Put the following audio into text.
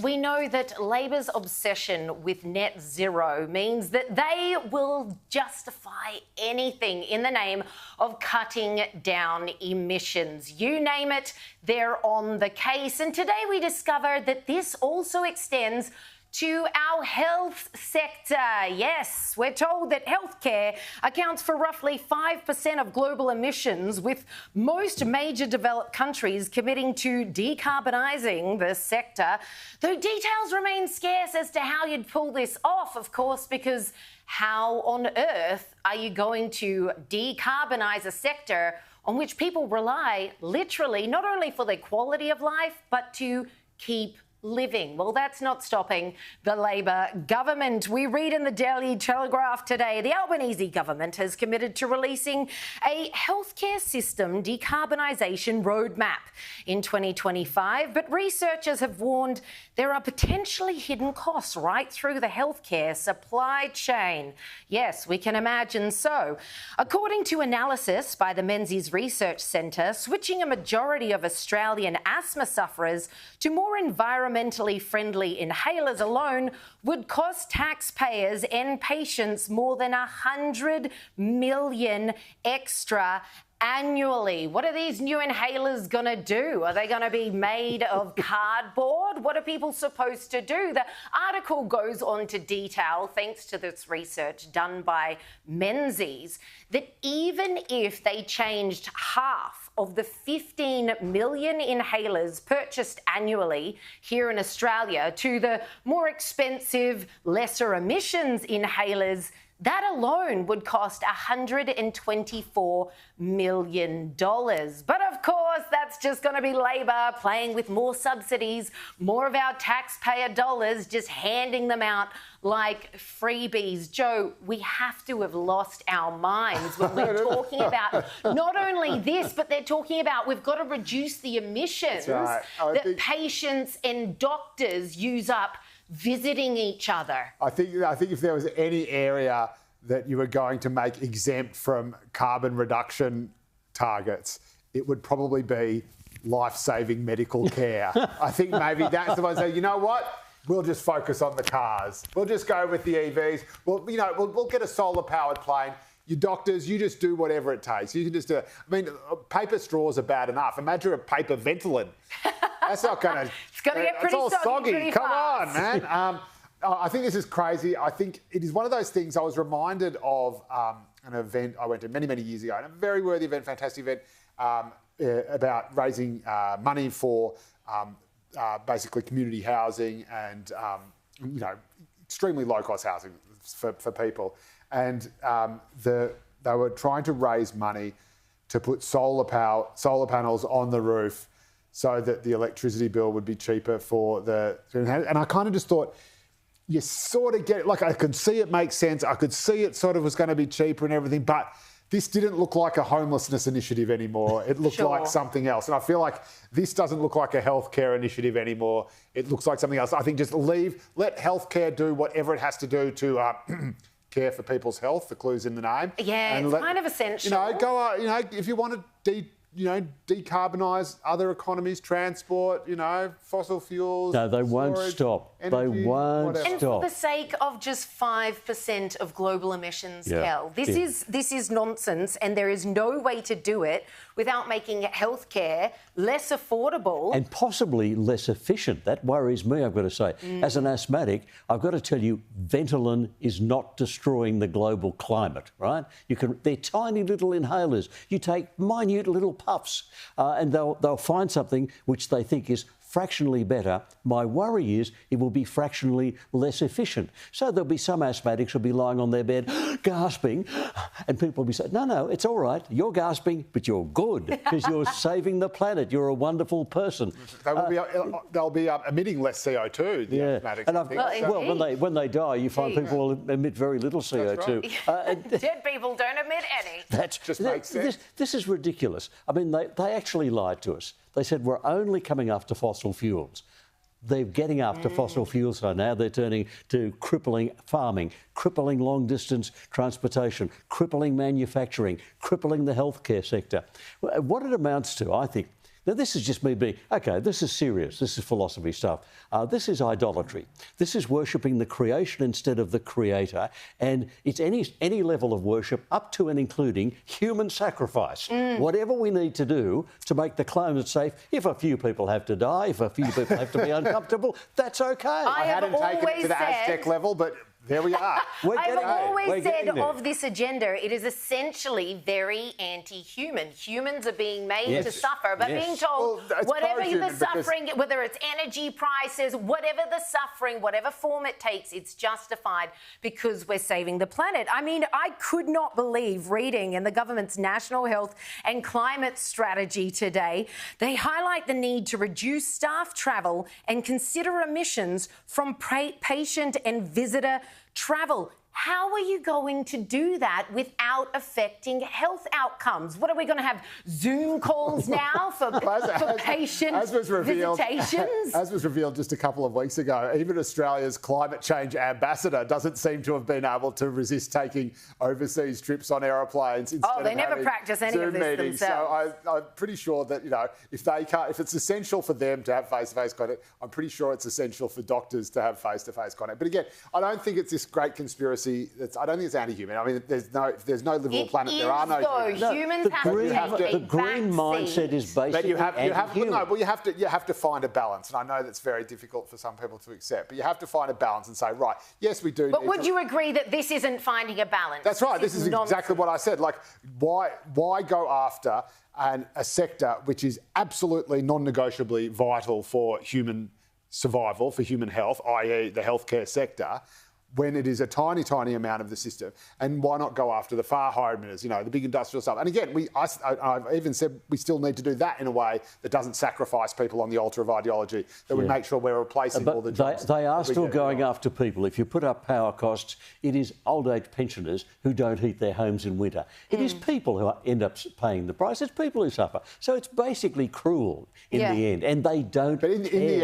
We know that Labor's obsession with net zero means that they will justify anything in the name of cutting down emissions. You name it, they're on the case. And today we discovered that this also extends to our health sector. Yes, we're told that healthcare accounts for roughly 5% of global emissions, with most major developed countries committing to decarbonising the sector. Though details remain scarce as to how you'd pull this off, of course, because how on earth are you going to decarbonise a sector on which people rely literally not only for their quality of life, but to keep living? Well, that's not stopping the Labor government. We read in the Daily Telegraph today, the Albanese government has committed to releasing a healthcare system decarbonisation roadmap in 2025. But researchers have warned there are potentially hidden costs right through the healthcare supply chain. Yes, we can imagine so. According to analysis by the Menzies Research Centre, switching a majority of Australian asthma sufferers to more environmentally friendly inhalers alone would cost taxpayers and patients more than $100 million extra annually. What are these new inhalers going to do? Are they going to be made of cardboard? What are people supposed to do? The article goes on to detail, thanks to this research done by Menzies, that even if they changed half of the 15 million inhalers purchased annually here in Australia to the more expensive, lesser emissions inhalers, that alone would cost $124 million. But of course, that's just going to be Labor playing with more subsidies, more of our taxpayer dollars, just handing them out like freebies. Joe, we have to have lost our minds when we're talking about not only this, but they're talking about we've got to reduce the emissions that patients and doctors use up visiting each other. I think if there was any area that you were going to make exempt from carbon reduction targets, it would probably be life-saving medical care. I think maybe that's the one to say, you know what? We'll just focus on the cars. We'll just go with the EVs. We'll get a solar-powered plane. You doctors, you just do whatever it takes. You can just do it. I mean, paper straws are bad enough. Imagine a paper Ventolin. That's not going to... It's going to get pretty soggy. Come on, man. I think this is crazy. I think it is one of those things. I was reminded of an event I went to many, many years ago, and a very worthy event, fantastic event, about raising money for basically community housing and, extremely low-cost housing for people. And they were trying to raise money to put solar panels on the roof so that the electricity bill would be cheaper for the... And I kind of just thought, you sort of get it. Like, I could see it makes sense. I could see it sort of was going to be cheaper and everything, but this didn't look like a homelessness initiative anymore. It looked like something else. And I feel like this doesn't look like a healthcare initiative anymore. It looks like something else. I think just let healthcare do whatever it has to do to... care for people's health. The clue's in the name. Yeah, and it's kind of essential. If you want to decarbonise other economies, transport, fossil fuels. No, they won't stop. Energy, they won't whatever. And for the sake of just 5% of global emissions, Kel, this is nonsense, and there is no way to do it without making healthcare less affordable. And possibly less efficient. That worries me, I've got to say. As an asthmatic, I've got to tell you, Ventolin is not destroying the global climate, right? They're tiny little inhalers. You take minute little puffs and they'll find something which they think is fractionally better. My worry is it will be fractionally less efficient. So there'll be some asthmatics who'll be lying on their bed gasping, and people will be saying, no, it's all right. You're gasping, but you're good because you're saving the planet. You're a wonderful person. They'll be emitting less CO2, the asthmatics. And when they die, you find people will emit very little CO2. Right. Dead people don't emit any. That just makes sense. This is ridiculous. I mean, they actually lied to us. They said we're only coming after fossil fuels. They're getting after fossil fuels, so now they're turning to crippling farming, crippling long-distance transportation, crippling manufacturing, crippling the healthcare sector. What it amounts to, I think, Now, this is just me being, OK, this is serious. This is philosophy stuff. This is idolatry. This is worshipping the creation instead of the creator. And it's any level of worship up to and including human sacrifice. Whatever we need to do to make the climate safe. If a few people have to die, if a few people have to be uncomfortable, that's OK. I hadn't taken it to the Aztec level, but there we are. I've always said of this agenda, it is essentially very anti-human. Humans are being made to suffer, but being told whatever the suffering, whether it's energy prices, whatever the suffering, whatever form it takes, it's justified because we're saving the planet. I mean, I could not believe reading in the government's National Health and Climate Strategy today, they highlight the need to reduce staff travel and consider emissions from patient and visitor travel. How are you going to do that without affecting health outcomes? What are we going to have Zoom calls now for patient visitations? As was revealed just a couple of weeks ago, even Australia's climate change ambassador doesn't seem to have been able to resist taking overseas trips on aeroplanes. Oh, they never practice any of this themselves. So I'm pretty sure that, you know, if it's essential for them to have face-to-face contact, I'm pretty sure it's essential for doctors to have face-to-face contact. But again, I don't think it's this great conspiracy. I don't think it's anti-human. I mean, there's no livable planet. There are no humans. The green mindset is basically anti-human. You have to find a balance, and I know that's very difficult for some people to accept. But you have to find a balance and say, right, yes, we do. But would you agree that this isn't finding a balance? That's right. This is exactly what I said. Like, why go after a sector which is absolutely non-negotiably vital for human survival, for human health, i.e., the healthcare sector, when it is a tiny, tiny amount of the system? And why not go after the far higher emitters, you know, the big industrial stuff? And again, I've even said we still need to do that in a way that doesn't sacrifice people on the altar of ideology, that would make sure we're replacing all the jobs. They are still going after people. If you put up power costs, it is old age pensioners who don't heat their homes in winter. It is people who end up paying the price. It's people who suffer. So it's basically cruel in the end, and they don't care. But in the end,